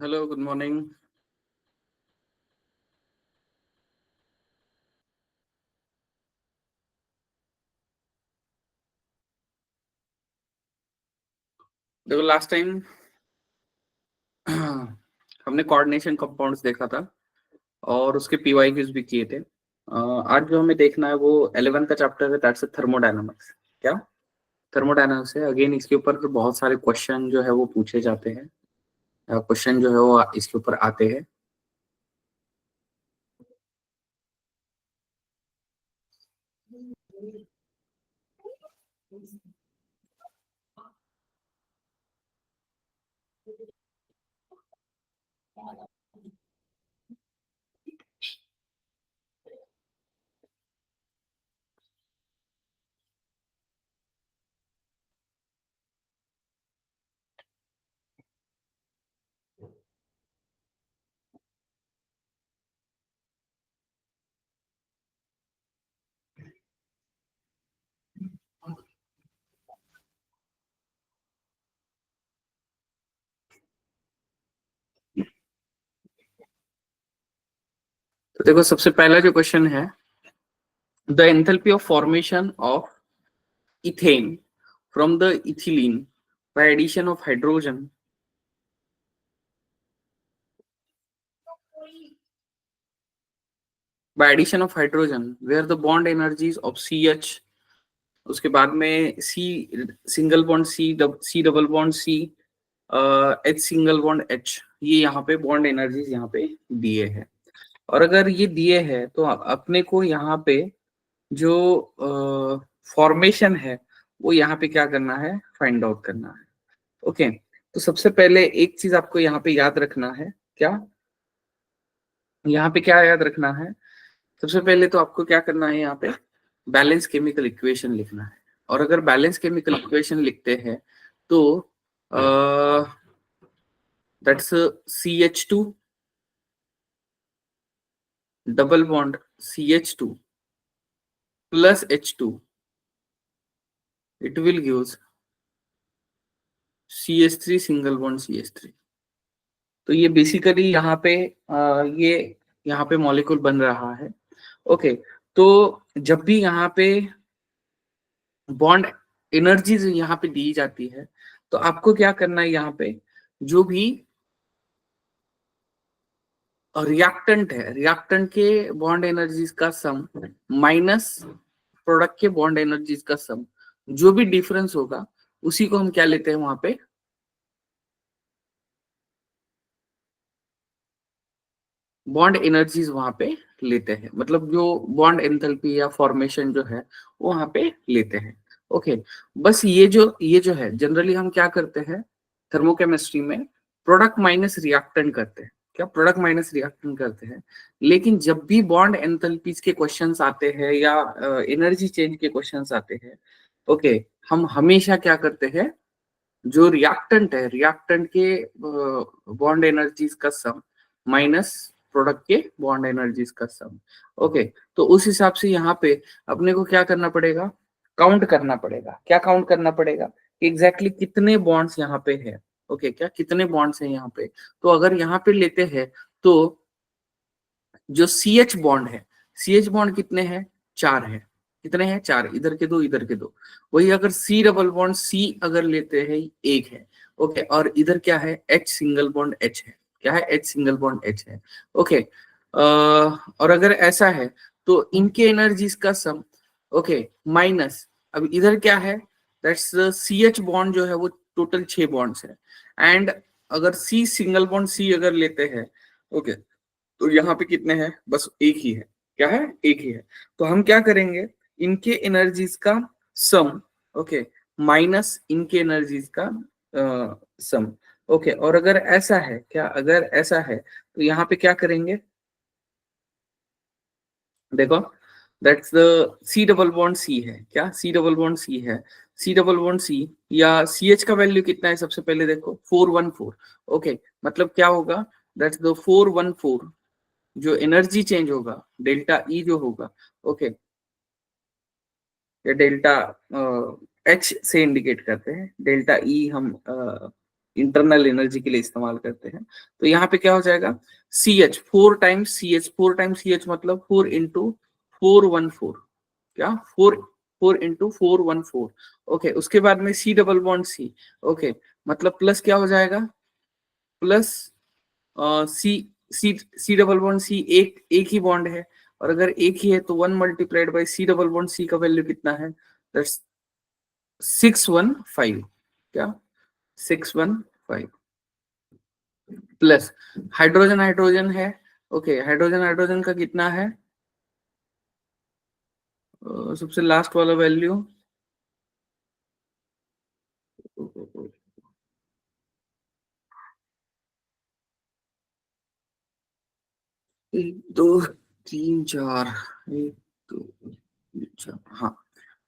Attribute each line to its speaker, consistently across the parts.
Speaker 1: Hello, good morning. देखो, last time हमने coordination compounds देखा था और उसके पीवाईक्यूज भी किए थे। आज जो हमें देखना है वो 11 का चैप्टर है, दैट्स थर्मोडायनामिक्स। क्या थर्मोडायनामिक्स है? अगेन इसके ऊपर तो बहुत सारे क्वेश्चन जो है वो पूछे जाते हैं, क्वेश्चन जो है वो इसके ऊपर आते हैं। तो देखो, सबसे पहला जो क्वेश्चन है, the enthalpy of formation of ethane from the ethylene by addition of hydrogen by addition of hydrogen where the bond energies of CH, उसके बाद में C single bond C double bond C, H single bond H, ये यहाँ पे bond energies यहाँ पे दिए हैं। और अगर ये दिए हैं तो अपने को यहाँ पे जो फॉर्मेशन है वो यहाँ पे क्या करना है, फाइंड आउट करना है। ओके, तो सबसे पहले एक चीज आपको यहाँ पे याद रखना है। क्या यहाँ पे क्या याद रखना है? सबसे पहले तो आपको क्या करना है, यहाँ पे बैलेंस केमिकल इक्वेशन लिखना है। और अगर बैलेंस केमिकल इक्वेशन लिखते हैं तो that's CH2 double bond CH2 plus H2, it will gives CH3 single bond CH3। तो ये बेसिकली यहाँ पे ये यहाँ पे मॉलिक्यूल बन रहा है। ओके, तो जब भी यहाँ पे बॉन्ड एनर्जी यहाँ पे दी जाती है तो आपको क्या करना है, यहाँ पे जो भी रिएक्टेंट है, रिएक्टेंट के बॉन्ड एनर्जीज का सम माइनस प्रोडक्ट के बॉन्ड एनर्जीज का सम, जो भी डिफरेंस होगा उसी को हम क्या लेते हैं, वहां पे बॉन्ड एनर्जीज वहां पे लेते हैं। मतलब जो बॉन्ड एंथैल्पी या फॉर्मेशन जो है वो वहां पे लेते हैं। ओके, बस ये जो है जनरली हम क्या करते हैं थर्मोकेमिस्ट्री में, प्रोडक्ट माइनस रिएक्टेंट करते हैं। क्या प्रोडक्ट माइनस रिएक्टेंट करते हैं? लेकिन जब भी बॉन्ड एंथैल्पीज के क्वेश्चंस आते हैं या एनर्जी चेंज के क्वेश्चंस आते हैं, ओके, हम हमेशा क्या करते हैं, जो रिएक्टेंट है, रिएक्टेंट के बॉन्ड एनर्जीज का सम माइनस प्रोडक्ट के बॉन्ड एनर्जीज का सम। ओके, तो उस हिसाब से यहाँ पे अपने को क्या करना पड़ेगा, काउंट करना पड़ेगा। क्या काउंट करना पड़ेगा कि एग्जैक्टली कितने बॉन्ड्स यहाँ पे है। ओके, क्या कितने बॉन्ड्स हैं यहाँ पे? तो अगर यहाँ पे लेते हैं तो जो CH बॉन्ड है, CH बॉन्ड कितने हैं, 4 है। कितने हैं? 4, इधर के दो, इधर के दो। वही अगर C डबल बॉन्ड C अगर लेते हैं, 1 है। ओके, और इधर क्या है, H सिंगल बॉन्ड H है। क्या है? H सिंगल बॉन्ड H है। ओके, और अगर ऐसा है तो इनके एनर्जीज का सम, ओके, माइनस, अब इधर क्या है, दैट्स CH बॉन्ड जो है वो टोटल 6 बॉन्ड्स है। एंड अगर C सिंगल बॉन्ड C अगर लेते हैं, ओके, तो यहाँ पे कितने हैं, बस एक ही है। क्या है? एक ही है। तो हम क्या करेंगे, इनके एनर्जीज का सम, ओके, माइनस इनके एनर्जीज का सम। ओके, और अगर ऐसा है, क्या अगर ऐसा है तो यहाँ पे क्या करेंगे, देखो, that's the C double bond C है। क्या C डबल बॉन्ड C है? C डबल बॉन्ड C या CH का वैल्यू कितना है, सबसे पहले देखो 414। ओके, मतलब क्या होगा, दैट्स द 414, जो एनर्जी चेंज होगा डेल्टा ई जो होगा, ओके, या डेल्टा एच से इंडिकेट करते हैं, डेल्टा ई हम इंटरनल एनर्जी के लिए इस्तेमाल करते हैं। तो यहाँ पे क्या हो जाएगा, C H, 4 times C H मतलब 4 × 414, क्या 4 × 4 ओके। उसके बाद में C double bond C, okay, मतलब प्लस क्या हो जाएगा, plus C, C double bond C, एक ही बॉन्ड है, और अगर एक ही है तो 1 × सी का वैल्यू कितना है, दैट्स 615, क्या 615, प्लस हाइड्रोजन हाइड्रोजन है, ओके, हाइड्रोजन हाइड्रोजन का कितना है, सबसे लास्ट वाला वैल्यू 1 2 3 4, 1 2 3 4, हाँ,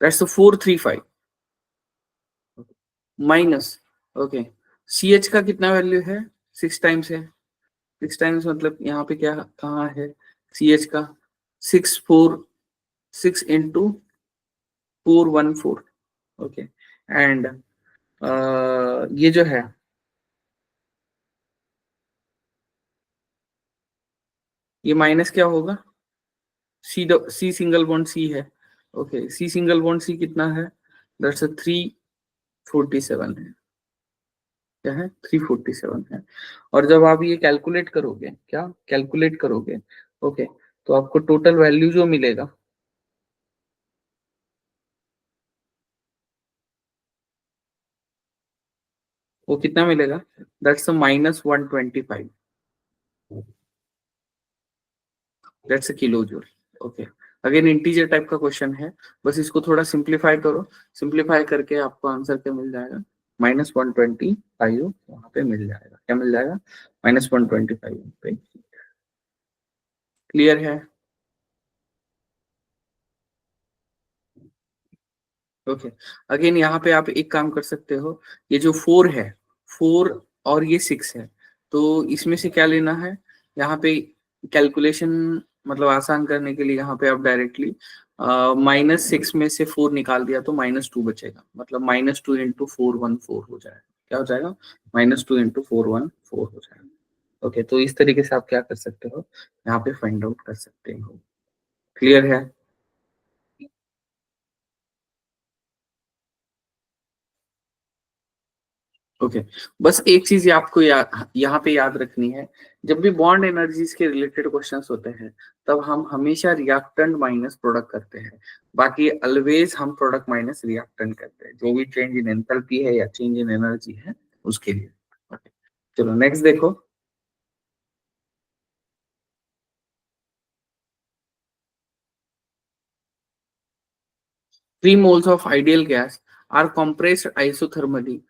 Speaker 1: that's 435 minus, okay, C H का कितना वैल्यू है, 6 टाइम्स है, 6 टाइम्स मतलब यहाँ पे क्या कहाँ है, सी एच का 6 × 4 ओके, एंड ये जो है, ये माइनस क्या होगा, सी सिंगल बॉन्ड सी है, okay, C single bond C कितना है, दैट्स 347 है, क्या है, 347 है। और जब आप ये कैलकुलेट करोगे, क्या कैलकुलेट करोगे, ओके, तो आपको टोटल वैल्यू जो मिलेगा, वो कितना मिलेगा, that's -125, that's kilo joule, okay. Again integer type का क्वेश्चन है, बस इसको थोड़ा सिंप्लीफाई करो, सिंप्लीफाई करके आपको आंसर क्या मिल जाएगा, -125 वहां पे मिल जाएगा, क्या मिल जाएगा, -125 पे। क्लियर है, ओके। अगेन यहाँ पे आप एक काम कर सकते हो, ये जो 4 है, 4 और ये 6 है, तो इसमें से क्या लेना है, यहाँ पे कैलकुलेशन मतलब आसान करने के लिए यहाँ पे आप डायरेक्टली -6 में से 4 निकाल दिया तो -2 बचेगा, मतलब -2 × 414 हो जाएगा, क्या हो जाएगा, -2 × 414 हो जाएगा, ओके। तो इस तरीके से आप क्या कर सकते हो, यहाँ पे फाइंड आउट कर सकते हो। क्लियर है, ओके। बस एक चीज आपको यहाँ पे याद रखनी है, जब भी बॉन्ड एनर्जीज के रिलेटेड क्वेश्चंस होते हैं, तब हम हमेशा रिएक्टेंट माइनस प्रोडक्ट करते हैं, बाकी ऑलवेज हम प्रोडक्ट माइनस रिएक्टेंट करते हैं, जो भी चेंज इन एंथैल्पी है या चेंज इन एनर्जी है उसके लिए, ओके। चलो नेक्स्ट देखो, 3 moles of ideal gas are compressed isothermally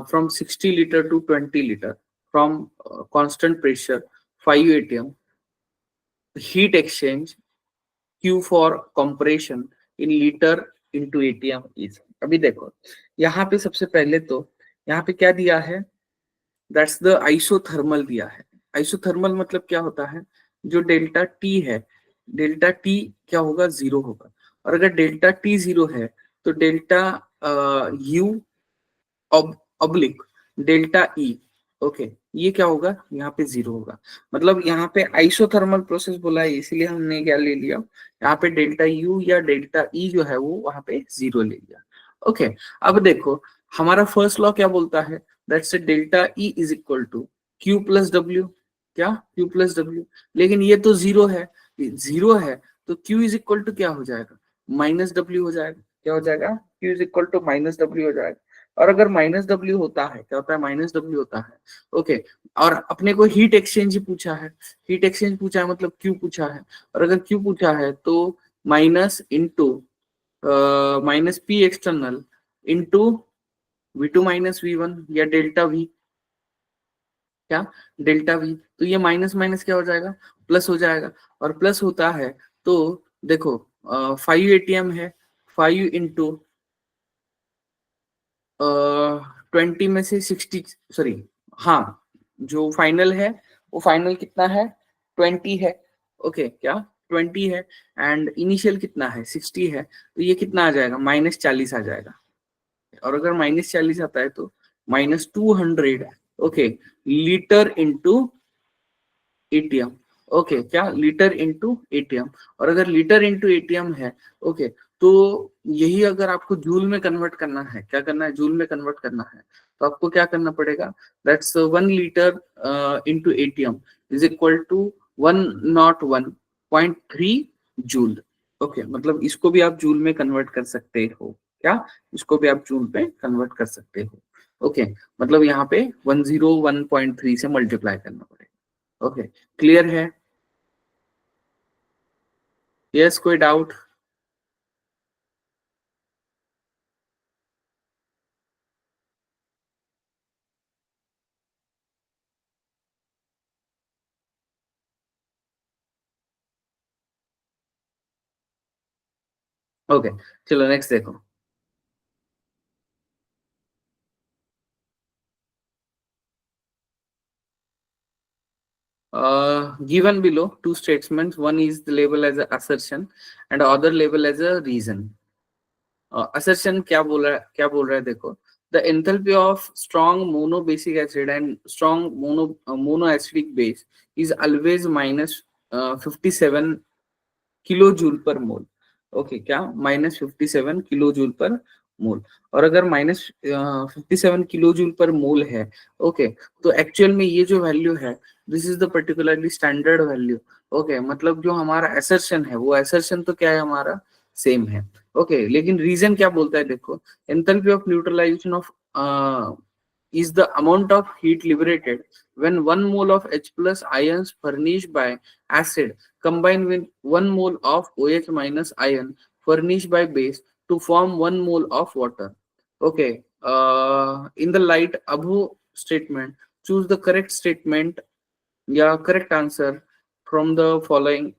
Speaker 1: from 60 liter to 20 liter from constant pressure 5 atm, heat exchange Q for compression in litre into atm is. अभी देखो यहाँ पे सबसे पहले तो यहाँ पे क्या दिया है, दैट्स द आइसोथर्मल दिया है। आइसोथर्मल मतलब क्या होता है, जो डेल्टा टी है, डेल्टा टी क्या होगा, 0 होगा, और अगर डेल्टा टी 0 है तो delta U oblique delta E, okay, ये क्या होगा, यहाँ पे 0 होगा, मतलब यहाँ पे आइसोथर्मल प्रोसेस बोला है, इसलिए हमने क्या ले लिया, यहाँ पे डेल्टा यू या डेल्टा ई जो है वो वहां पे 0 ले लिया, ओके। अब देखो हमारा फर्स्ट लॉ क्या बोलता है, that's delta E is equal to Q plus W, क्या क्यू प्लस डब्ल्यू, लेकिन ये तो 0 है, 0 है, तो क्यू इज इक्वल टू क्या हो जाएगा, माइनस डब्ल्यू हो जाएगा, क्या हो जाएगा, Q is equal to minus W हो जाएगा। और अगर माइनस डब्ल्यू होता है, क्या होता है, माइनस डब्ल्यू होता है, ओके। और अपने को हीट एक्सचेंज ही पूछा है, हीट एक्सचेंज पूछा है मतलब क्यू पूछा है, और अगर क्यू पूछा है तो minus into minus P external into V2 minus V1 या डेल्टा V, क्या डेल्टा V, तो ये माइनस माइनस क्या हो जाएगा, प्लस हो जाएगा, और प्लस होता है तो देखो 5 ATM है, 5 × 20 में से 60, सॉरी, हाँ, जो फाइनल है वो फाइनल कितना है, 20 है, ओके, क्या 20 है, एंड इनिशियल कितना है, 60 है, तो ये कितना आ जाएगा, -40 आ जाएगा, और अगर -40 आता है तो -200 okay litre into ATM. Okay क्या लीटर इंटू एटीएम, और अगर लीटर इंटू एटीएम है ओके तो यही अगर आपको जूल में कन्वर्ट करना है, क्या करना है, जूल में कन्वर्ट करना है, तो आपको क्या करना पड़ेगा, that's 1 litre into atm is equal to 101.3 joule. Okay मतलब इसको भी आप जूल में कन्वर्ट कर सकते हो, क्या इसको भी आप जूल में कन्वर्ट कर सकते हो। ओके मतलब यहाँ पे 101.3 से मल्टीप्लाई करना पड़ेगा। ओके क्लियर है? यस कोई डाउट? ओके चलो नेक्स्ट देखो। Given below two statements, one is labeled as an assertion and other labeled as a reason. Assertion क्या बोल रहा है देखो, the enthalpy of strong monobasic acid and strong monoacidic base is always minus 57 kilo joule per mole. Okay क्या -57 kilo joule per मोल, और अगर -57 kilo joule per मोल है okay तो एक्चुअल में ये जो वैल्यू है this is the particularly standard value. Okay मतलब जो हमारा एसर्शन है वो एसर्शन तो क्या है हमारा सेम है। ओके लेकिन रीजन क्या बोलता है देखो, enthalpy of neutralization of is the amount of heat liberated when 1 mole of H plus ions furnished by acid combined with 1 mole of OH minus ion furnished by base to form 1 mole of water. Okay, in the light above statement, choose the correct statement, yeah, correct answer from the following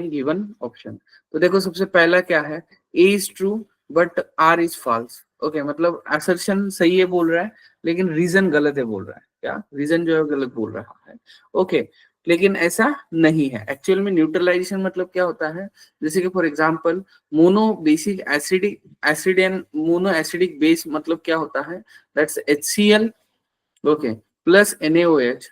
Speaker 1: given option। तो देखो सबसे पहला क्या है, A is true but R is false। Okay मतलब assertion सही है बोल रहा है लेकिन रीजन गलत है बोल रहा है, क्या रीजन जो है गलत बोल रहा है। ओके लेकिन ऐसा नहीं है, एक्चुअल में न्यूट्रलाइजेशन मतलब क्या होता है, जैसे कि for example mono basic acid and mono acidic base मतलब क्या होता है, that's HCl okay plus NaOH,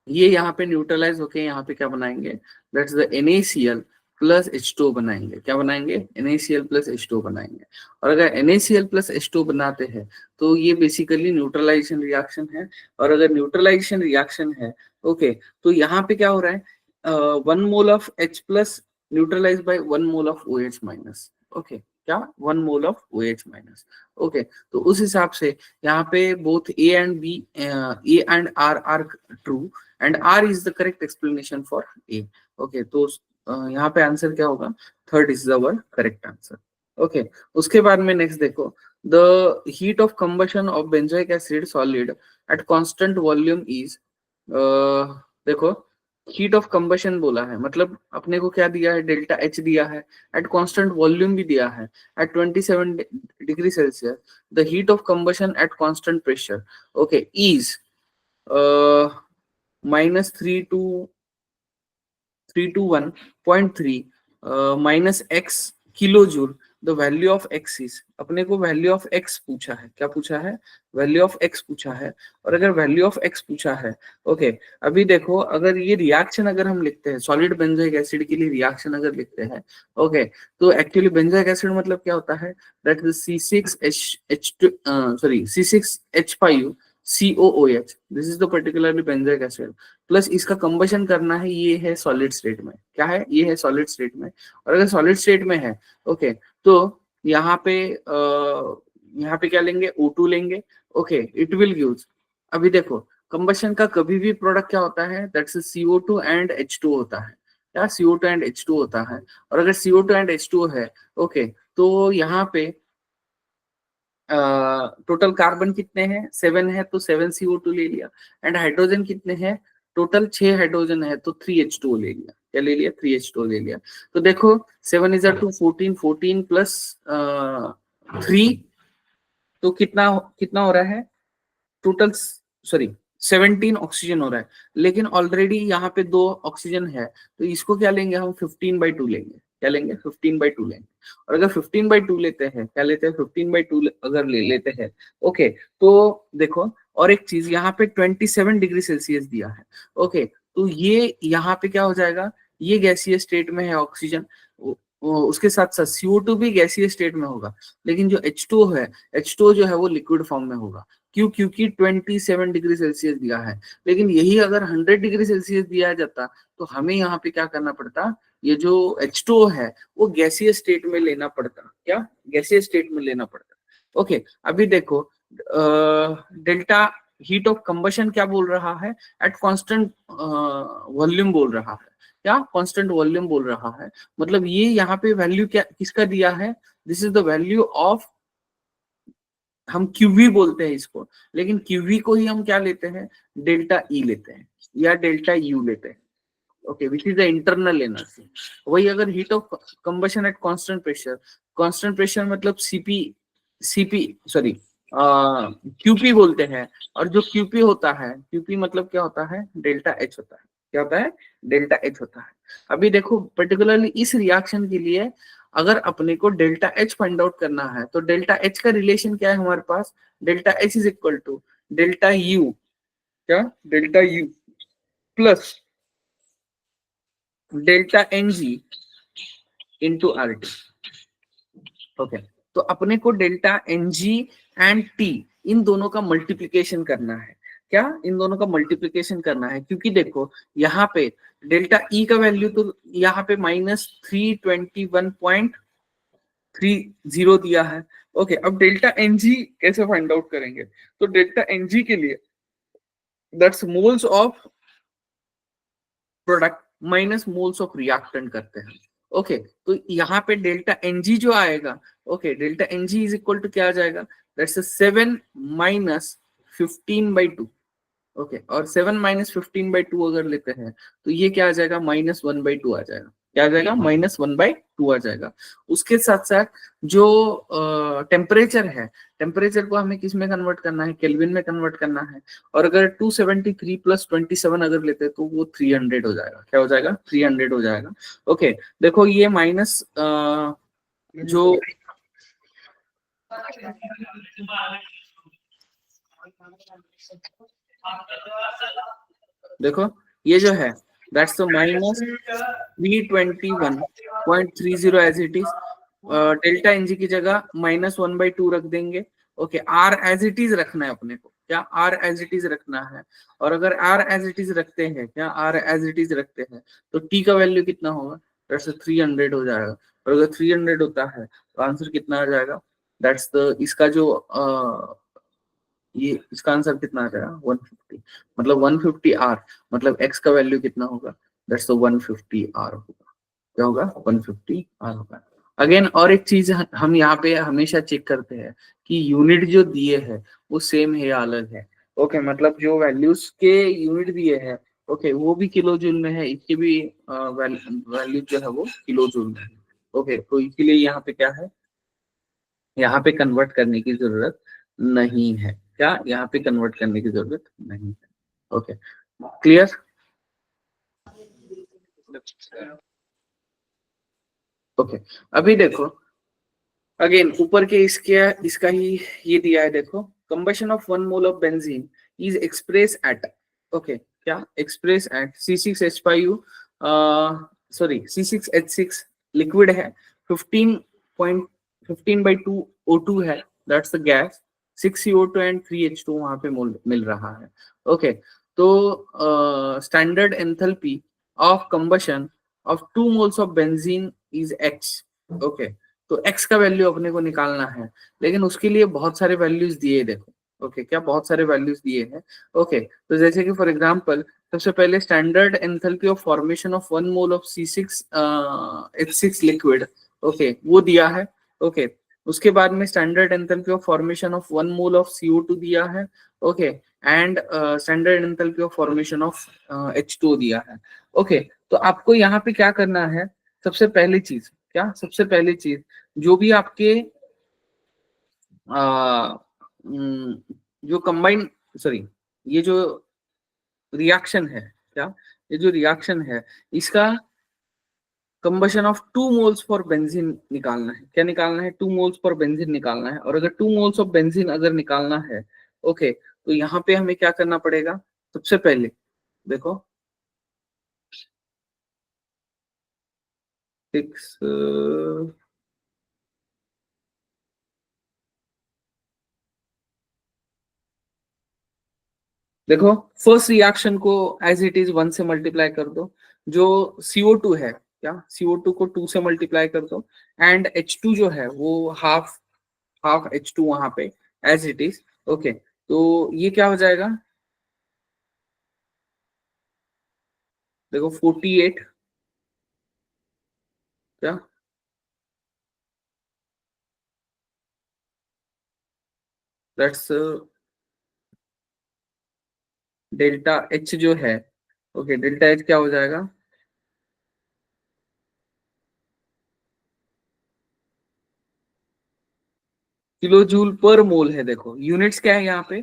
Speaker 1: ये यहाँ पे न्यूट्रलाइज होके यहाँ पे क्या बनाएंगे, that's the NaCl plus H2O बनाएंगे, क्या बनाएंगे NaCl प्लस H2O बनाएंगे। और अगर NaCl प्लस H2O बनाते हैं तो ये बेसिकली न्यूट्रलाइजेशन रिएक्शन है। और अगर न्यूट्रलाइजेशन रिएक्शन है ओके तो यहाँ पे क्या हो रहा है, 1 mole of H plus neutralize by 1 mole of OH minus. Okay क्या 1 mole of OH minus. Okay तो उस हिसाब से यहाँ पे both A and B, A and R are true and R is the correct explanation for A। Okay तो यहाँ पे आंसर क्या होगा, third is the correct answer. Okay उसके बाद में नेक्स्ट देखो, the heat of combustion of benzoic acid solid at constant volume is, देखो हीट ऑफ कंबशन बोला है मतलब अपने को क्या दिया है, डेल्टा H दिया है, एट कांस्टेंट वॉल्यूम भी दिया है, at 27 degree Celsius the heat of combustion at constant pressure okay is -321.3 minus x kilojoule, the value of x is, अपने को वैल्यू ऑफ x पूछा है, क्या पूछा है, वैल्यू ऑफ x पूछा है। और अगर वैल्यू ऑफ x पूछा है ओके अभी देखो अगर ये रिएक्शन अगर हम लिखते हैं सॉलिड बेंजोइक एसिड के लिए रिएक्शन अगर लिखते हैं ओके तो एक्चुअली बेंजोइक एसिड मतलब क्या होता है, that is C6H2 sorry C6H5 COOH, this is the particularly benzoic acid, plus इसका कंबशन करना है, ये है सॉलिड स्टेट में, क्या है ये है सॉलिड स्टेट में। और अगर सॉलिड स्टेट में है ओके तो यहाँ पे क्या लेंगे O2 लेंगे ओके इट विल गिव्स, अभी देखो कंबशन का कभी भी प्रोडक्ट क्या होता है, दैट्स CO2 एंड H2 होता है, क्या CO2 एंड H2 होता है। और अगर CO2 एंड H2 है ओके तो यहाँ पे टोटल कार्बन कितने हैं 7 है तो 7 CO2 ले लिया, एंड हाइड्रोजन कितने हैं टोटल 6 हाइड्रोजन है तो 3 H2O ले लिया, क्या ले लिया 3 H2O ले लिया। तो देखो 7 इज 2 14 14 प्लस 3 तो कितना कितना हो रहा है टोटल, सॉरी 17 ऑक्सीजन हो रहा है, लेकिन ऑलरेडी यहाँ पे 2 ऑक्सीजन है तो इसको क्या लेंगे हम 15/2 लेंगे, क्या लेंगे 15/2 लेंगे। और अगर 15/2 लेते हैं, क्या लेते हैं 15/2 अगर लेते हैं, ओके, तो देखो और एक चीज यहाँ पे 27 डिग्री सेल्सियस दिया है। ओके, तो ये यहाँ पे क्या हो जाएगा, ये गैसीय स्टेट में है ऑक्सीजन, उसके साथ साथ CO2 भी गैसीय स्टेट में होगा, लेकिन जो H2O है, H2O जो है वो लिक्विड फॉर्म में होगा। क्यों? क्योंकि 27 डिग्री सेल्सियस दिया है। लेकिन यही अगर 100 डिग्री सेल्सियस दिया जाता तो हमें यहाँ पे क्या करना पड़ता, ये जो H2O है वो गैसीय स्टेट में लेना पड़ता। क्या? गैसीय स्टेट में लेना पड़ता। ओके, अभी देखो डेल्टा हीट ऑफ कंबशन क्या बोल रहा है, एट कांस्टेंट वॉल्यूम बोल रहा है। क्या? कांस्टेंट वॉल्यूम बोल रहा है। मतलब ये यहाँ पे वैल्यू क्या किसका दिया है, this is the value of, हम क्यूवी बोलते हैं इसको, लेकिन क्यूवी को ही हम क्या लेते हैं, डेल्टा ई लेते हैं या डेल्टा यू लेते हैं। Okay, which is the internal energy. वही अगर heat of combustion at constant pressure मतलब सीपी सॉरी क्यूपी बोलते हैं। और जो क्यूपी होता है, क्यूपी मतलब क्या होता है, डेल्टा एच होता है। क्या होता है? डेल्टा एच होता है। अभी देखो पर्टिकुलरली इस रिएक्शन के लिए अगर अपने को डेल्टा एच फाइंड आउट करना है तो डेल्टा एच का रिलेशन क्या है हमारे पास, delta H is equal to delta U, क्या delta U plus delta N G into R T. Okay, तो अपने को delta N G and T इन दोनों का मल्टीप्लीकेशन करना है। क्या? इन दोनों का मल्टीप्लीकेशन करना है, क्योंकि देखो यहाँ पे डेल्टा ई का वैल्यू तो यहाँ पे -321.30 दिया है। ओके, अब डेल्टा एन जी कैसे फाइंड आउट करेंगे, तो डेल्टा एन जी के लिए that's moles of product minus moles of reactant करते हैं। ओके, तो यहाँ पे डेल्टा एनजी जो आएगा, okay, delta ng is equal to क्या आ जाएगा, दैट्स 7 माइनस 15/2। ओके, और 7 माइनस 15/2 अगर लेते हैं तो ये क्या आ जाएगा, -1/2 आ जाएगा। क्या आ जाएगा? -1/2 आ जाएगा। उसके साथ साथ जो टेम्परेचर है, टेम्परेचर को हमें किस में कन्वर्ट करना है, केल्विन में कन्वर्ट करना है। और अगर 273 प्लस 27 अगर लेते हैं तो वो 300 हो जाएगा। क्या हो जाएगा? 300 हो जाएगा। ओके, देखो ये माइनस जो देखो ये जो है that's -321.30 as it is. Delta ng की जगह -1/2 रख देंगे। Okay, R as it is रखना है अपने को। क्या? आर एज इट इज रखना है। और अगर आर एज इट इज रखते हैं, क्या आर एज इट इज रखते हैं तो टी का वैल्यू कितना होगा, दैट्स 300 हो जाएगा। और अगर 300 होता है तो आंसर कितना आ जाएगा, दैट्स द इसका जो ये इसका आंसर कितना आ जाएगा 150। मतलब 150 आर, मतलब एक्स का वैल्यू कितना होगा, दैट्स द 150 आर होगा। क्या होगा? 150 आर होगा। अगेन और एक चीज हम यहाँ पे हमेशा चेक करते हैं कि यूनिट जो दिए है वो सेम है या अलग है। ओके, मतलब जो वैल्यूज के यूनिट दिए हैं, ओके, वो भी किलो जूल में है, इसके भी वैल्यू जो है वो किलो जूल में है। ओके, तो इसके लिए यहाँ पे क्या है, यहाँ पे कन्वर्ट करने की जरूरत नहीं है। क्या? यहाँ पे कन्वर्ट करने की जरूरत नहीं है। Okay, clear? ओके, अभी देखो अगेन ऊपर के इसका ही ये दिया है। देखो, combustion of 1 mole of benzene is express at, okay, क्या express at C6H5 sorry C6H6 liquid है, 15.15/2 O2 है, that's the gas, 6 CO2 and 3 H2 वहां पे मिल रहा है। ओके, तो standard enthalpy of combustion of 2 moles of benzene is X। Okay, तो x का वैल्यू अपने को निकालना है, लेकिन उसके लिए बहुत सारे वैल्यूज दिए। देखो, ओके, क्या बहुत सारे वैल्यूज दिए हैं। ओके, तो जैसे कि फॉर एग्जांपल सबसे पहले standard enthalpy of formation of 1 mole of C6H6 liquid, okay, वो दिया है। ओके, उसके बाद में standard enthalpy of formation of 1 mole of CO2 दिया है। Okay, and standard enthalpy of formation of H2O दिया है। ओके, तो आपको यहाँ पे क्या करना है, सबसे पहली चीज, क्या सबसे पहली चीज, जो भी आपके जो कंबाइन सॉरी ये जो रिएक्शन है, क्या ये जो रिएक्शन है इसका combustion of 2 moles for benzene निकालना है। क्या निकालना है? 2 मोल्स फॉर बेंजीन निकालना है। और अगर 2 मोल्स ऑफ बेंजीन अगर निकालना है, ओके, तो यहाँ पे हमें क्या करना पड़ेगा? सबसे पहले देखो, 6, देखो फर्स्ट रिएक्शन को एज इट इज 1 से मल्टीप्लाई कर दो। जो CO2 है, क्या CO2 को 2 से मल्टीप्लाई कर दो, एंड H2 जो है वो हाफ हाफ H2 वहां पे एज इट इज। ओके, तो ये क्या हो जाएगा? देखो 48, क्या दैट्स डेल्टा H जो है, ओके, डेल्टा H क्या हो जाएगा? किलो जूल पर मोल है। देखो यूनिट्स क्या है यहाँ पे?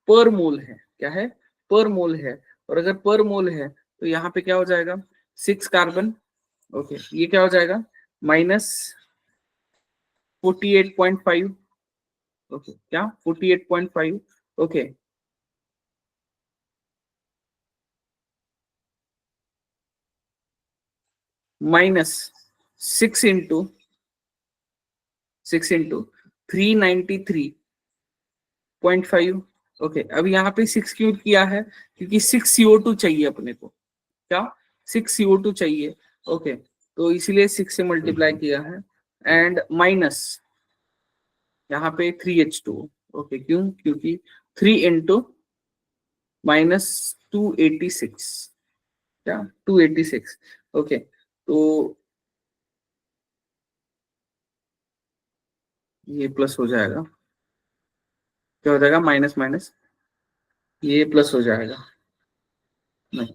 Speaker 1: पर मोल है। क्या है? पर मोल है। और अगर पर मोल है तो यहाँ पे क्या हो जाएगा? 6 कार्बन। ओके, ये क्या हो जाएगा? -48.5। ओके, क्या 48.5? Okay, -6 into 393.5। ओके, अब यहाँ पे 6 क्यों किया है? क्योंकि 6 CO2 चाहिए अपने को। क्या? 6 CO2 चाहिए। ओके, तो इसीलिए 6 से मल्टीप्लाई किया है। एंड माइनस यहाँ पे 3H2। ओके, क्यों? क्योंकि 3 इंटू -286। क्या? 286। ओके, तो ये प्लस हो जाएगा। क्या हो जाएगा? माइनस माइनस, ये प्लस हो जाएगा। नहीं,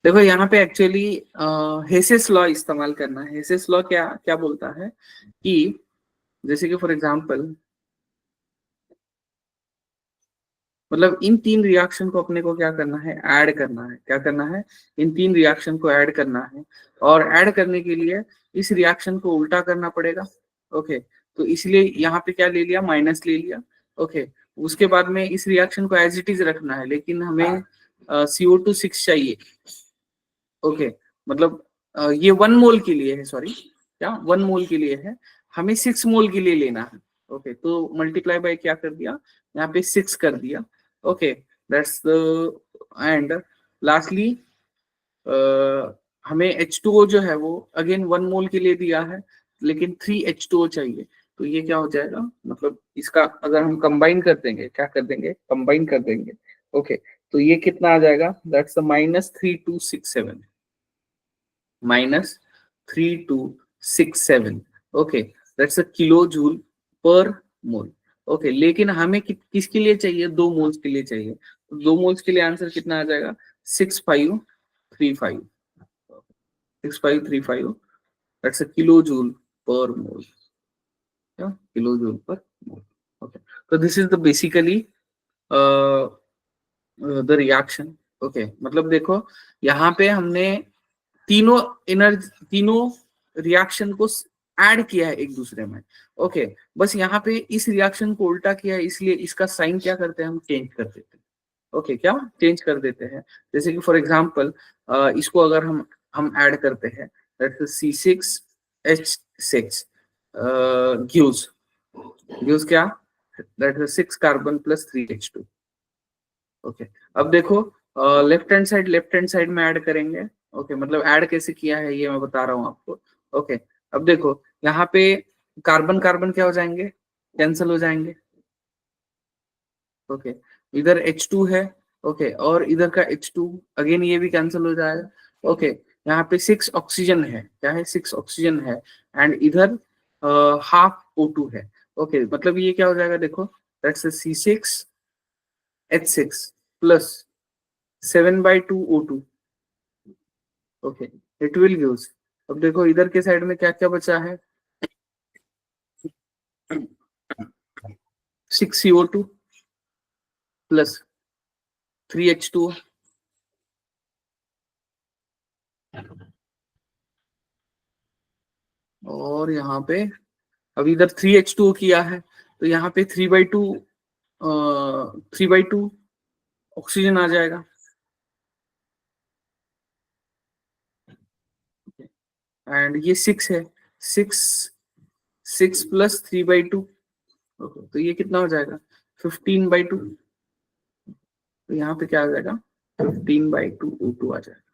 Speaker 1: देखो यहाँ पे एक्चुअली हेसेस लॉ इस्तेमाल करना है। हेसेस लॉ क्या क्या बोलता है कि जैसे कि फॉर एग्जांपल, मतलब इन तीन रिएक्शन को अपने को क्या करना है? ऐड करना है। क्या करना है? इन तीन रिएक्शन को ऐड करना है। और ऐड करने के लिए इस रिएक्शन को उल्टा करना पड़ेगा। ओके, तो इसलिए यहाँ पे क्या ले लिया? माइनस ले लिया। ओके, उसके बाद में इस रिएक्शन को एज इट इज रखना है, लेकिन हमें CO2 6 चाहिए। ओके, मतलब ये 1 मोल के लिए है, सॉरी, क्या 1 मोल के लिए है, हमें 6 मोल के लिए लेना है। ओके, तो मल्टीप्लाई बाय क्या कर दिया? यहाँ पे 6 कर दिया। Okay, that's the end. Lastly हमें H2O जो है वो अगेन 1 मोल के लिए दिया है, लेकिन 3H2O चाहिए। तो ये क्या हो जाएगा? मतलब इसका अगर हम कंबाइन कर देंगे, क्या कर देंगे? कंबाइन कर देंगे। ओके, तो ये कितना आ जाएगा? That's -3267। -3267। Okay, that's a kilo joule per mole. Okay, लेकिन हमें किसके लिए चाहिए? 2 मोल्स के लिए चाहिए। तो 2 मोल्स के लिए आंसर कितना आ जाएगा? 6535। 6535, that's a kilo joule per mole. Kilo joule per mole. Okay, तो this is the basically the reaction. Okay, मतलब देखो यहाँ पे हमने तीनों तीनों रिएक्शन को ऐड किया है एक दूसरे में। ओके, बस यहाँ पे इस रिएक्शन को उल्टा किया है, इसलिए इसका साइन क्या करते हैं? हम चेंज कर देते हैं। ओके, क्या चेंज कर देते हैं? जैसे कि फॉर एग्जांपल इसको अगर हम ऐड करते हैं, C6H6 गिव्स गिव्स क्या? That is 6 carbon + 3H2। Okay, अब देखो लेफ्ट हैंड साइड में ऐड करेंगे। ओके, मतलब ऐड कैसे किया है ये मैं बता रहा हूँ आपको। ओके, अब देखो यहाँ पे कार्बन कार्बन क्या हो जाएंगे? कैंसिल हो जाएंगे। ओके, इधर H2 है। ओके, और इधर का H2 अगेन ये भी कैंसिल हो जाएगा। ओके, यहाँ पे 6 ऑक्सीजन है। क्या है? 6 ऑक्सीजन है। एंड इधर हाफ O2 है। ओके, मतलब ये क्या हो जाएगा? देखो that's C6H6 +7/2 O2। Okay, it will gives. अब देखो इधर के साइड में क्या क्या बचा है? 6 CO2। प्लस 3H2 और यहाँ पे अब इधर 3H2 किया है तो यहाँ पे 3/2 ऑक्सीजन आ जाएगा। एंड ये 6 है, 6 6 प्लस 3/2 तो ये कितना हो जाएगा 15/2। तो यहाँ पे क्या आ जाएगा 15/2 O2 आ जाएगा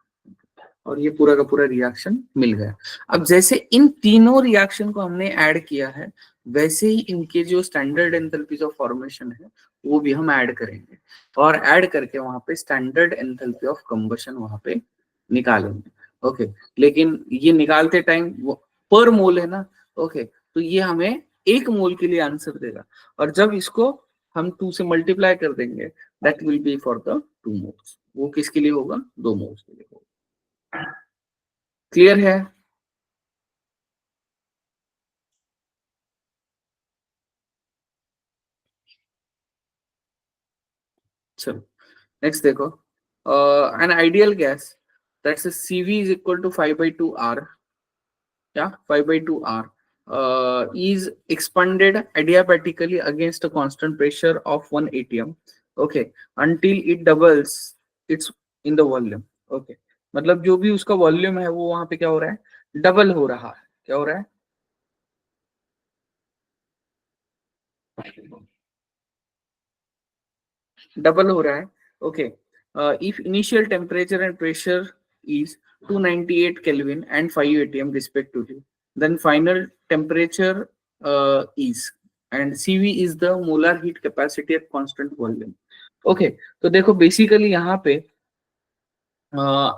Speaker 1: और ये पूरा का पूरा रिएक्शन मिल गया। अब जैसे इन तीनों रिएक्शन को हमने ऐड किया है वैसे ही इनके जो स्टैंडर्ड एंथैल्पीज ऑफ फॉर्मेशन है वो भी हम ऐड करेंगे और ऐड करके वहां पे स्टैंडर्ड एंथैल्पी ऑफ कंबशन वहां पे निकालेंगे। ओके, लेकिन ये निकालते टाइम पर मोल है ना। ओके, तो ये हमें 1 मोल के लिए आंसर देगा और जब इसको हम 2 से मल्टीप्लाई कर देंगे that will be for the 2 moles. वो किसके लिए होगा 2 मोल्स के लिए होगा। क्लियर है? चलो नेक्स्ट देखो, an ideal gas that's CV is equal to 5/2 R, yeah 5/2 R is expanded adiabatically against a constant pressure of 1 atm, okay, until it doubles its in the volume। okay, मतलब जो भी उसका volume है वो वहां पे क्या हो रहा है डबल हो रहा है। क्या हो रहा है डबल हो रहा है। Okay, if initial temperature and pressure is 298 Kelvin and 5 atm respectively, then final temperature is and CV is the molar heat capacity at constant volume। Okay, तो देखो बेसिकली यहाँ पे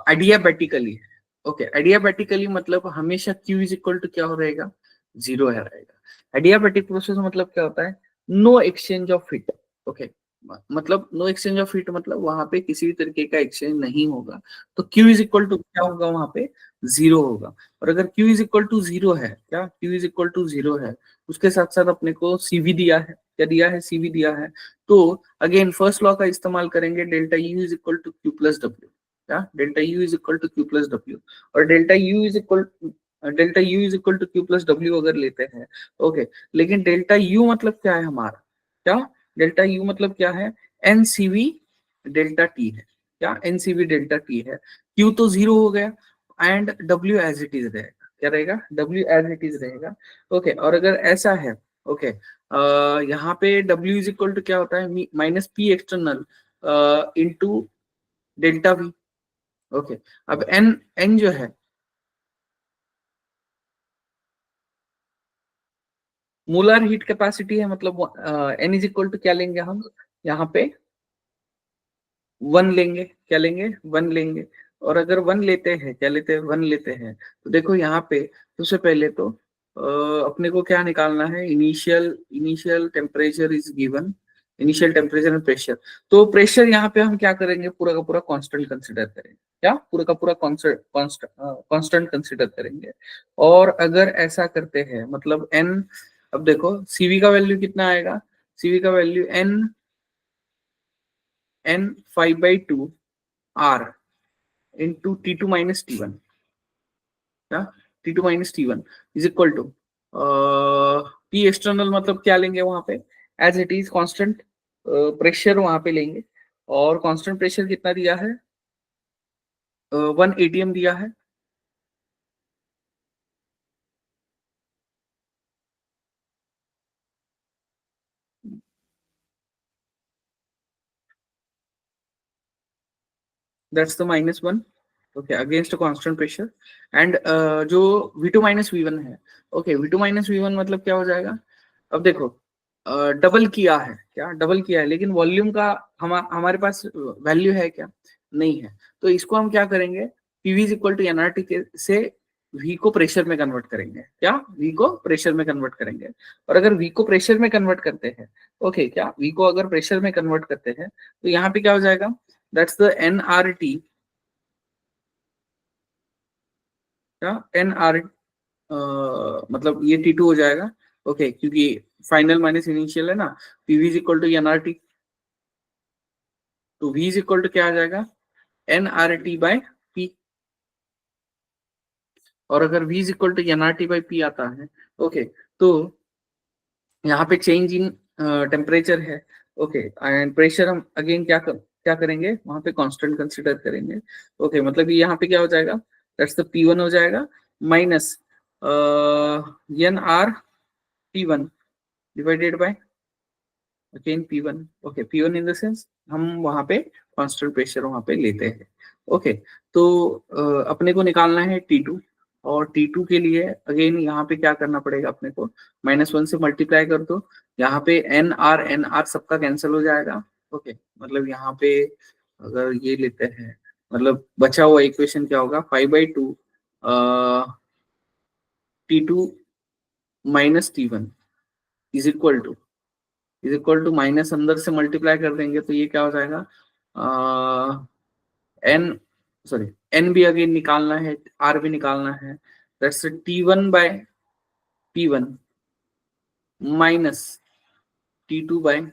Speaker 1: एडियाबेटिकली, ओके एडियाबेटिकली मतलब हमेशा Q is equal to क्या हो रहेगा 0 है रहेगा। एडियाबेटिक प्रोसेस मतलब क्या होता है no exchange of heat. Okay, मतलब नो एक्सचेंज ऑफ हीट मतलब वहां पे किसी भी तरीके का एक्सचेंज नहीं होगा तो Q इज इक्वल टू क्या होगा वहां पे 0 होगा। और अगर Q इज इक्वल टू 0 है, क्या Q इज इक्वल टू 0 है, उसके साथ साथ अपने को CV दिया है, क्या दिया है CV दिया है। तो अगेन फर्स्ट लॉ का इस्तेमाल करेंगे delta U is equal to Q+W, क्या delta U is equal to Q+W। और delta U is equal to Q+W अगर लेते हैं। ओके, लेकिन डेल्टा U मतलब क्या है हमारा, क्या डेल्टा U मतलब क्या है NCV डेल्टा T है, क्या NCV डेल्टा T है। Q तो 0 हो गया and W as it is रहेगा, क्या रहेगा W एज इट इज रहेगा। ओके, और अगर ऐसा है ओके यहाँ पे W इज इक्वल टू क्या होता है -P external into delta V। Okay, अब N जो है मोलर हीट कैपेसिटी है, मतलब N इज इक्वल टू क्या लेंगे हम यहाँ पे 1 लेंगे, क्या लेंगे 1 लेंगे। और अगर 1 लेते हैं, क्या लेते हैं 1 लेते हैं तो देखो यहाँ पे सबसे पहले तो अपने को क्या निकालना है initial temperature is given, initial temperature and pressure. तो प्रेशर यहाँ पे हम क्या करेंगे पूरा का पूरा कांस्टेंट कंसिडर करेंगे, क्या पूरा का पूरा कांस्टेंट कंसिडर करेंगे। और अगर ऐसा करते हैं मतलब एन, अब देखो सीवी का वैल्यू कितना आएगा, सीवी का value N 5/2 R into T2 minus T1, क्या T2 minus T1 is equal to P external मतलब क्या लेंगे वहां पे as it is constant pressure वहां पे लेंगे। और कांस्टेंट प्रेशर कितना दिया है 1 atm दिया है। That's the -1, okay against constant pressure. And जो V2 माइनस V1 है, ओके V2 माइनस V1 मतलब क्या हो जाएगा। अब देखो डबल किया है, क्या डबल किया है, लेकिन वॉल्यूम का हमारे पास वैल्यू है क्या नहीं है। तो इसको हम क्या करेंगे PV is equal to nRT से V को प्रेशर में कन्वर्ट करेंगे, क्या V को प्रेशर में कन्वर्ट करेंगे। और अगर V को प्रेशर में कन्वर्ट करते हैं, ओके क्या V को अगर प्रेशर में कन्वर्ट करते हैं तो यहाँ पे क्या हो जाएगा दैट्स द एनआरटी, क्या एनआर मतलब ये T2 हो जाएगा। ओके क्योंकि फाइनल माइनस इनिशियल है ना, PV is equal to nRT. तो V इज इक्वल टू क्या आ जाएगा, nRT/P। और अगर V is equal to nRT/P आता है, ओके, तो यहाँ पे चेंज इन टेम्परेचर है, ओके, एंड प्रेशर हम अगेन क्या करेंगे, वहां पे कांस्टेंट कंसीडर करेंगे, ओके, मतलब ये यहाँ पे क्या हो जाएगा, दैट्स द P1 हो जाएगा minus nRT1 divided by again P1, okay, P1 in the sense हम वहां पे कांस्टेंट प्रेशर वहां पे लेते हैं, ओके। तो अपने को निकालना है T2, और T2 के लिए अगेन यहाँ पे क्या करना पड़ेगा अपने को, -1 से मल्टीप्लाई कर दो, यहाँ पे एन आर सबका कैंसिल हो जाएगा, ओके, मतलब यहाँ पे अगर ये लेते हैं, मतलब बचा हुआ इक्वेशन क्या होगा, 5/2 T2 minus T1 is equal to minus अंदर से मल्टीप्लाई कर देंगे तो ये क्या हो जाएगा, एन सॉरी एन भी अगेन निकालना है, आर भी निकालना है, that's T1/P1 minus T2/P1,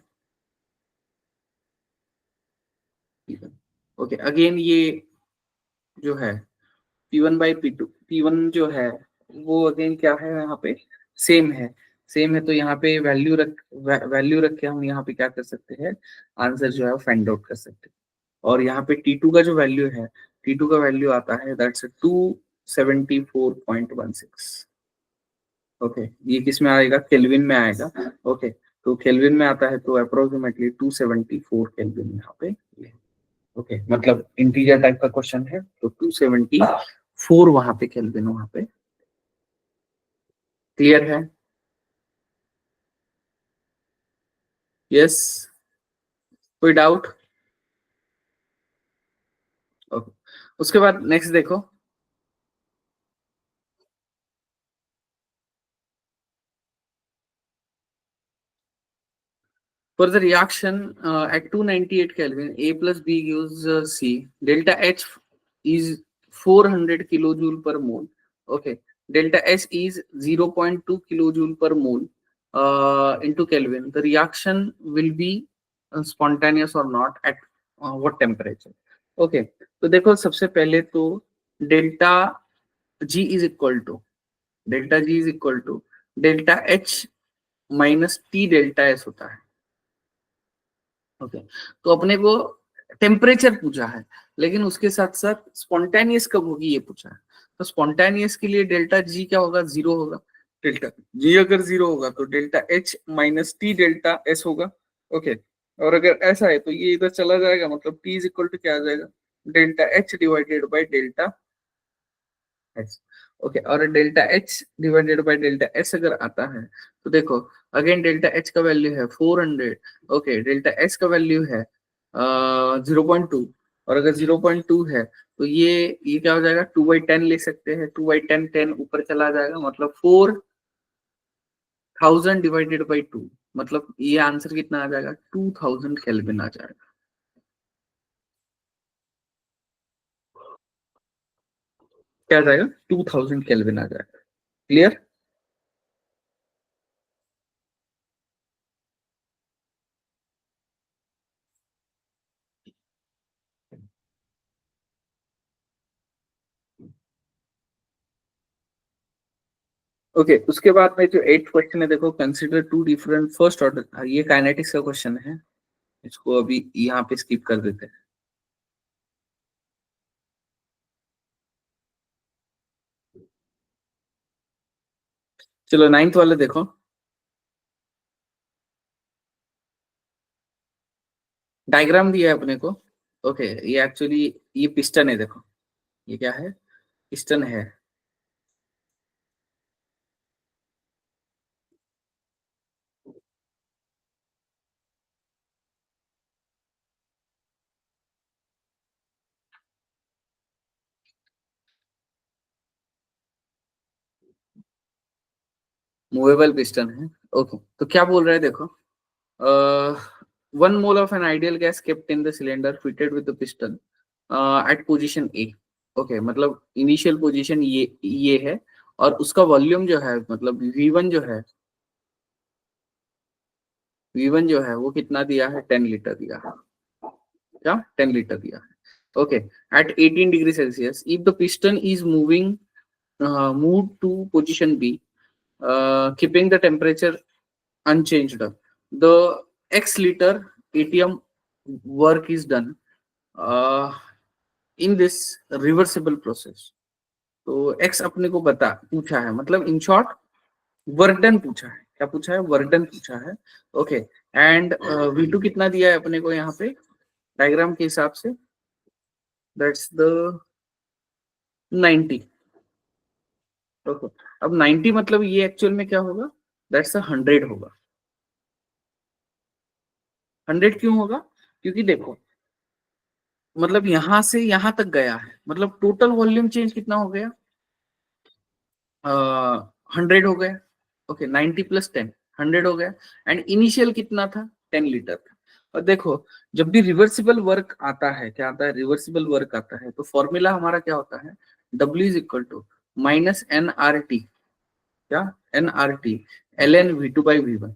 Speaker 1: okay, again ये जो है P1 जो है वो अगेन क्या है यहाँ पे, सेम है, तो यहाँ पे वैल्यू रख के हम यहाँ पे क्या कर सकते हैं, आंसर जो है वो फाइंड आउट कर सकते हैं। और यहाँ पे T2 का जो वैल्यू है, T2 का वैल्यू आता है दैट्स 274.16, ओके, ये किस में आएगा, केल्विन में आएगा, ओके, तो केल्विन में आता है तो अप्रोक्सीमेटली 274 केल्विन यहाँ पे, ओके, मतलब इंटीजर टाइप का क्वेश्चन है तो 274 वहां पे केल्विन वहां पे, क्लियर है, यस, कोई डाउट, ओके, उसके बाद नेक्स्ट देखो, for the reaction at 298 Kelvin, A plus B gives C. Delta H is 400 kilojoule per mole. Okay. Delta S is 0.2 kilojoule per mole into Kelvin. The reaction will be spontaneous or not at what temperature? Okay. तो देखो सबसे पहले तो delta G is equal to delta H minus T delta S होता है, okay, तो अपने को टेम्परेचर पूछा है, लेकिन उसके साथ साथ स्पॉन्टेनियस कब होगी ये पूछा है, तो स्पॉन्टेनियस के लिए डेल्टा जी क्या होगा, जीरो होगा, डेल्टा जी अगर जीरो होगा तो delta H minus T delta S होगा, ओके, और अगर ऐसा है तो ये इधर चला जाएगा, मतलब टी इज इक्वल टू क्या आ जाएगा, delta H divided by delta H, okay, और delta H divided by delta S अगर आता है तो देखो अगेन डेल्टा एच का वैल्यू है 400, ओके, डेल्टा एस का वैल्यू है 0.2, और अगर 0.2 है तो ये क्या हो जाएगा, 2/10 ले सकते हैं, 2/10 10 ऊपर चला जाएगा, मतलब 4000 डिवाइडेड बाई 2, मतलब ये आंसर कितना आ जाएगा, 2000 केल्विन आ जाएगा, क्या आ जाएगा, 2000 केल्विन आ जाएगा, क्लियर। ओके, उसके बाद में जो 8th क्वेश्चन है, देखो consider two different first order, ये काइनेटिक्स का क्वेश्चन है, इसको अभी यहाँ पे स्किप कर देते हैं। चलो 9th वाले देखो, डायग्राम दिया है अपने को, ओके, ये एक्चुअली ये पिस्टन है, देखो ये क्या है, पिस्टन है, मूवेबल पिस्टन है, ओके, तो क्या बोल रहे हैं देखो, 1 mole of an ideal gas kept in the cylinder fitted with the piston at position A, okay, मतलब इनिशियल पोजीशन ये है, और उसका वॉल्यूम जो है, मतलब V1 जो है वो कितना दिया है, 10 लीटर दिया है, क्या 10 लीटर दिया है। Okay, at 18 degree Celsius if the piston is moving move to position B keeping the temperature unchanged, the x liter ATM work is done uh, in this reversible process। तो x अपने को बता पूछा है, मतलब in short work done पूछा है। क्या पूछा है? वर्क डन पूछा है। ओके, एंड V2 कितना दिया है अपने को यहाँ पे डायग्राम के हिसाब से, दैट्स द 90। ओके, अब 90 मतलब ये एक्चुअल में क्या होगा? दैट्स 100 होगा। 100 क्यों होगा? क्योंकि देखो, मतलब यहां से यहां तक गया है, मतलब टोटल वॉल्यूम चेंज कितना हो गया? 100 हो गया। ओके, 90 प्लस 10 100 हो गया। एंड इनिशियल कितना था? 10 लीटर था। और देखो, जब भी रिवर्सिबल वर्क आता है, क्या आता है? रिवर्सिबल वर्क आता है, तो फॉर्मूला हमारा क्या होता है? W is equal to minus NRT। क्या? NRT ln V2/V1।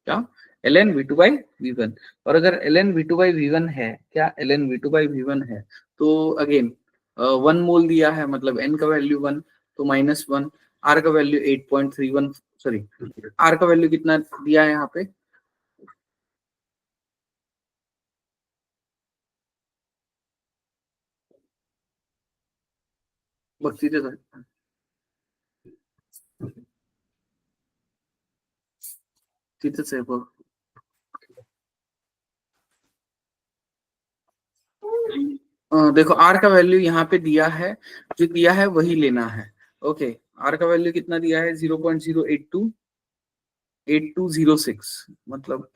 Speaker 1: क्या? ln V2/V1। और अगर ln V2/V1 है, क्या ln V2/V1 है, तो अगेन 1 मोल दिया है, मतलब n का वैल्यू 1, तो -1, r का वैल्यू 8.31, सॉरी r का वैल्यू कितना दिया है यहाँ पे? बस सीधे सीधे से देखो, r का वैल्यू यहाँ पे दिया है, जो दिया है वही लेना है। ओके, r का वैल्यू कितना दिया है? 0.082 मतलब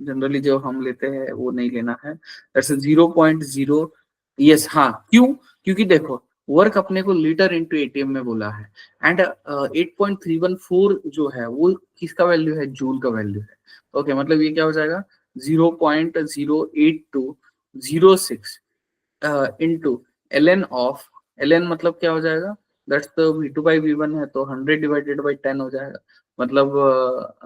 Speaker 1: जनरली जो हम लेते हैं वो नहीं लेना है। दैट्स 0.0। यस, हाँ, क्यों? क्योंकि देखो, वर्क अपने को लीटर इंटू एटीएम में बोला है, एंड 8.314 जो है वो किसका वैल्यू है? जूल का वैल्यू है। ओके, मतलब ये क्या हो जाएगा? 0.08206 इंटू ln मतलब क्या हो जाएगा? दैट्स द V2/V1 है, तो 100/10 हो जाएगा, मतलब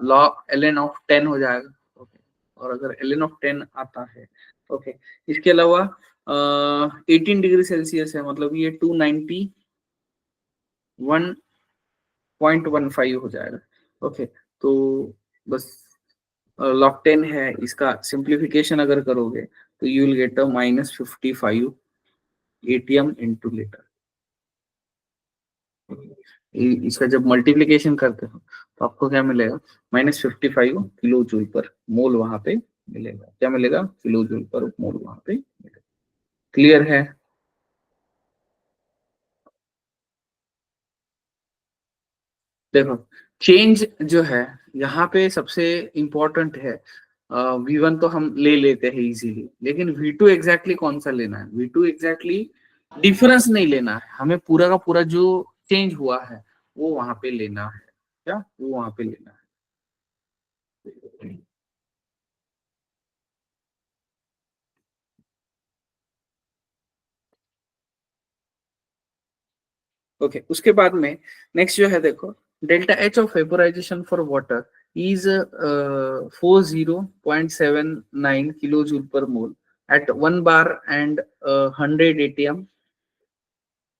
Speaker 1: लॉग ln(10) हो जाएगा। ओके, और अगर ln(10) आता है, ओके, इसके अलावा 18 डिग्री सेल्सियस है, मतलब ये 291.15 हो जाएगा। ओके, तो बस log 10 है, इसका सिंप्लीफिकेशन अगर करोगे तो you will get a -55 ATM into litre. इसका जब मल्टीप्लीकेशन करते हो तो आपको क्या मिलेगा? -55 किलो जूल पर मोल वहां पे मिलेगा। क्या मिलेगा? किलो जूल पर मोल वहां पे मिलेगा। क्लियर है? देखो, चेंज जो है यहाँ पे सबसे इंपॉर्टेंट है। V1 तो हम ले लेते हैं इजीली, लेकिन V2 एग्जैक्टली कौन सा लेना है? V2 एग्जैक्टली डिफरेंस नहीं लेना है, हमें पूरा का पूरा जो चेंज हुआ है वो वहां पे लेना है। क्या? वो वहां पे लेना है। ओके, उसके बाद में नेक्स्ट जो है, देखो, delta H of vaporization for water is 40.79 kilo joule per mole at 1 bar and 100 ATM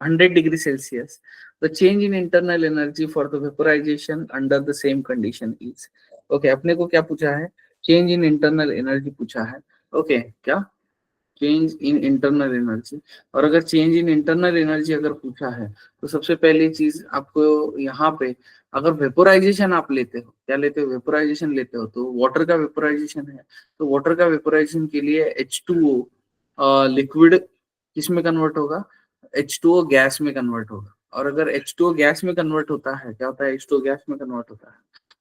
Speaker 1: 100 degree Celsius. The change in internal energy for the vaporization under the same condition is. Okay, अपने को क्या पूछा है? Change in internal energy पूछा है। Okay, क्या? Change in internal energy. और अगर चेंज इन इंटरनल एनर्जी अगर पूछा है, तो सबसे पहली चीज आपको यहाँ पे, अगर वेपोराइजेशन आप लेते हो, क्या लेते हो? वेपोराइजेशन लेते हो, तो वाटर का वेपोराइजेशन है, तो वाटर का वेपोराइजेशन के लिए H2O लिक्विड किस में कन्वर्ट होगा? H2O गैस में कन्वर्ट होगा। और अगर H2O गैस में कन्वर्ट होता है, क्या होता है? H2O गैस में कन्वर्ट होता है,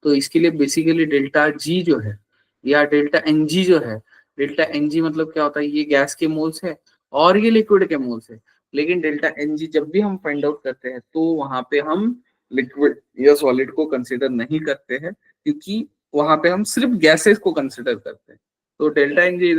Speaker 1: तो इसके लिए बेसिकली डेल्टा जी जो है, या डेल्टा एनजी जो है, डेल्टा एनजी मतलब क्या होता है? ये गैस के मोल्स है और ये लिक्विड के मोल्स है। लेकिन डेल्टा एनजी जब भी हम फाइंड आउट करते हैं, तो वहां पे हम लिक्विड या सॉलिड को कंसिडर नहीं करते हैं, क्योंकि वहां पे हम सिर्फ गैसेस को कंसिडर करते हैं। तो डेल्टा एनजी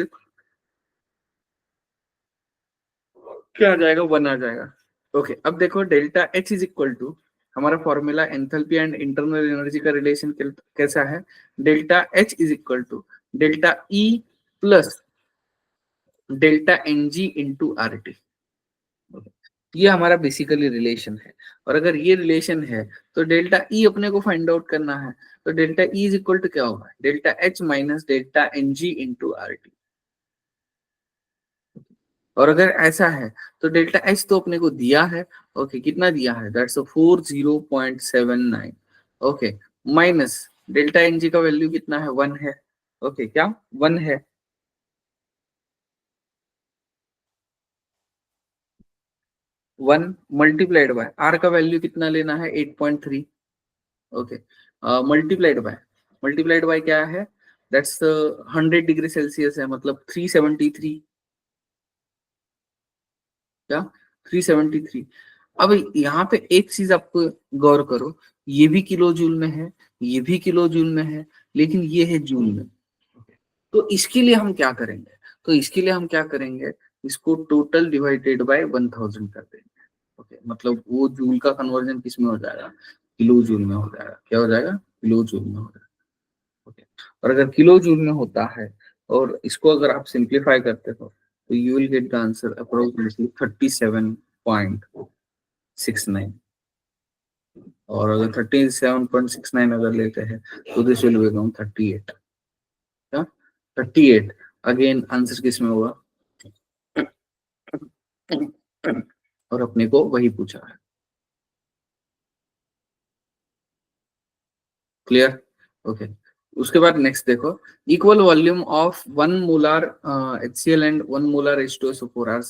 Speaker 1: क्या आ जाएगा? 1 आ जाएगा। ओके, अब देखो, delta H is equal to, हमारा formula enthalpy and internal energy का रिलेशन कैसा है? Delta H is equal to delta E plus delta N G into R T. ये हमारा बेसिकली रिलेशन है। और अगर ये रिलेशन है तो डेल्टा ई अपने को फाइंड आउट करना है। तो delta E is equal to क्या होगा, delta H minus delta N G into R T. और अगर ऐसा है तो डेल्टा एच तो अपने को दिया है, ओके, कितना दिया है, that's 40.79, okay, minus delta N g का वैल्यू कितना है, 1 है, ओके, क्या 1 है, 1 मल्टीप्लाइड बाय आर का वैल्यू कितना लेना है, 8.3, ओके, मल्टीप्लाइड बाय क्या है, दैट्स 100 डिग्री सेल्सियस है, मतलब 373, क्या 373। अब यहाँ पे एक चीज आपको गौर करो, ये भी किलो जूल में है, ये भी किलो जूल में है, लेकिन ये है जूल में। तो इसके लिए हम क्या करेंगे, तो इसके लिए हम क्या करेंगे, इसको टोटल डिवाइडेड बाय 1000 कर देंगे, ओके, मतलब वो जूल का कन्वर्जन किस में हो जाएगा, किलो जूल में हो जाएगा, क्या हो जाएगा, किलो जूल में हो जाएगा, ओके। और अगर किलो जूल में होता है और इसको अगर आप सिंप्लीफाई करते हो तो you will get the answer approximately 37.69। और अगर 37.69 अगर लेते हैं तो दिस विल बिकम 38, क्या 38, अगेन आंसर किस में होगा, और अपने को वही पूछा है, क्लियर, ओके। उसके बाद नेक्स्ट देखो, equal volume of 1 molar HCl and 1 molar H2SO4 are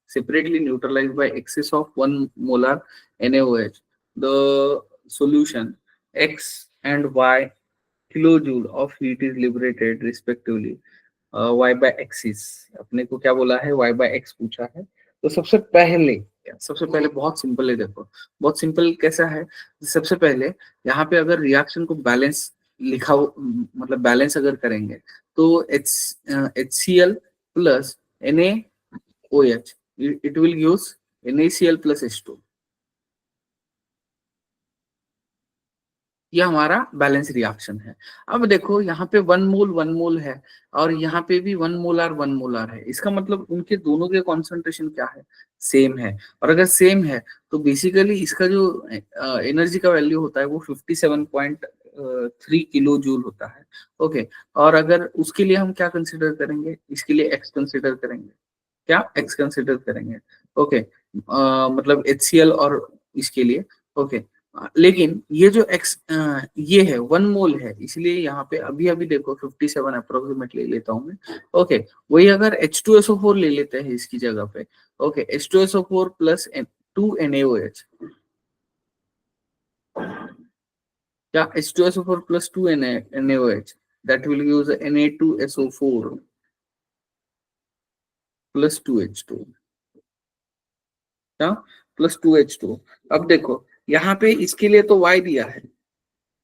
Speaker 1: separately neutralized by excess of 1 molar NaOH. The solution X and Y kilojoule of heat is liberated respectively. Y by axis, अपने को क्या बोला है, Y by X पूछा है। तो सबसे पहले बहुत सिंपल है, देखो बहुत सिंपल कैसा है, सबसे पहले यहाँ पे अगर रिएक्शन को बैलेंस मतलब बैलेंस अगर करेंगे तो HCl plus NaOH, it will gives NaCl plus H2। ये हमारा बैलेंस रिएक्शन है। अब देखो यहाँ पे 1 मोल है और यहाँ पे भी 1 मोलर है, इसका मतलब उनके दोनों के कॉन्सेंट्रेशन क्या है, सेम है। और अगर सेम है तो बेसिकली इसका जो एनर्जी का वैल्यू होता है वो 57.3 किलो जूल होता है, ओके। और अगर उसके लिए हम क्या कंसिडर करेंगे, इसके लिए एक्स कंसिडर करेंगे, क्या एक्स कंसिडर करेंगे, ओके, मतलब HCl और इसके लिए, ओके। लेकिन ये जो एक्स ये है 1 मोल है, इसलिए यहाँ पे अभी अभी देखो 57 अप्रोक्सीमेटली लेता हूँ मैं, ओके। वही अगर H2SO4 ले लेते हैं इसकी जगह पे, ओके, H2SO4 प्लस 2NaOH, क्या H2SO4 plus 2NaOH, that will use Na2SO4 plus 2H2, क्या प्लस 2H2। अब देखो यहाँ पे इसके लिए तो Y दिया है,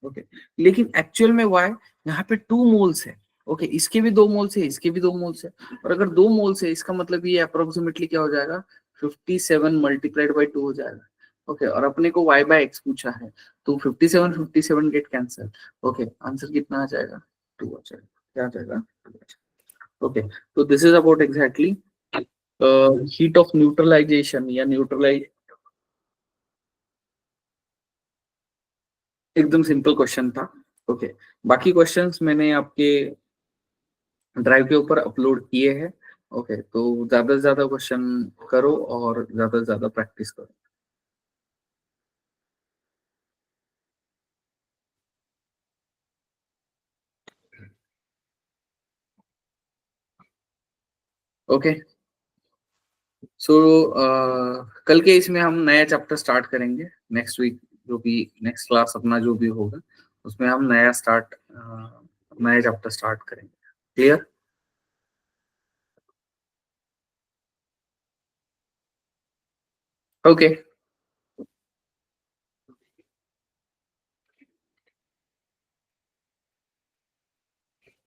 Speaker 1: ओके, लेकिन एक्चुअल में Y यहाँ पे 2 मोल्स है, ओके, इसके भी 2 मोल्स है, इसके भी 2 मोल्स है। और अगर 2 मोल्स है इसका मतलब ये अप्रोक्सीमेटली क्या हो जाएगा, 57 मल्टीप्लाइड बाई 2 हो जाएगा, ओके। और अपने को Y बाय X पूछा है तो 57 गेट कैंसिल, ओके, आंसर कितना आ जाएगा, 2 आ जाएगा, क्या आ जाएगा, ओके। तो this is about exactly heat of neutralization या न्यूट्रलाइज, एकदम सिंपल क्वेश्चन था, ओके। बाकी क्वेश्चंस मैंने आपके ड्राइव के ऊपर अपलोड किए हैं, ओके। तो ज्यादा से ज्यादा क्वेश्चन करो और ज्यादा से ज्यादा प्रैक्टिस करो, ओके। सो कल के इसमें हम नया चैप्टर स्टार्ट करेंगे, नेक्स्ट वीक जो भी नेक्स्ट क्लास अपना जो भी होगा उसमें हम नया चैप्टर स्टार्ट करेंगे, क्लियर, ओके।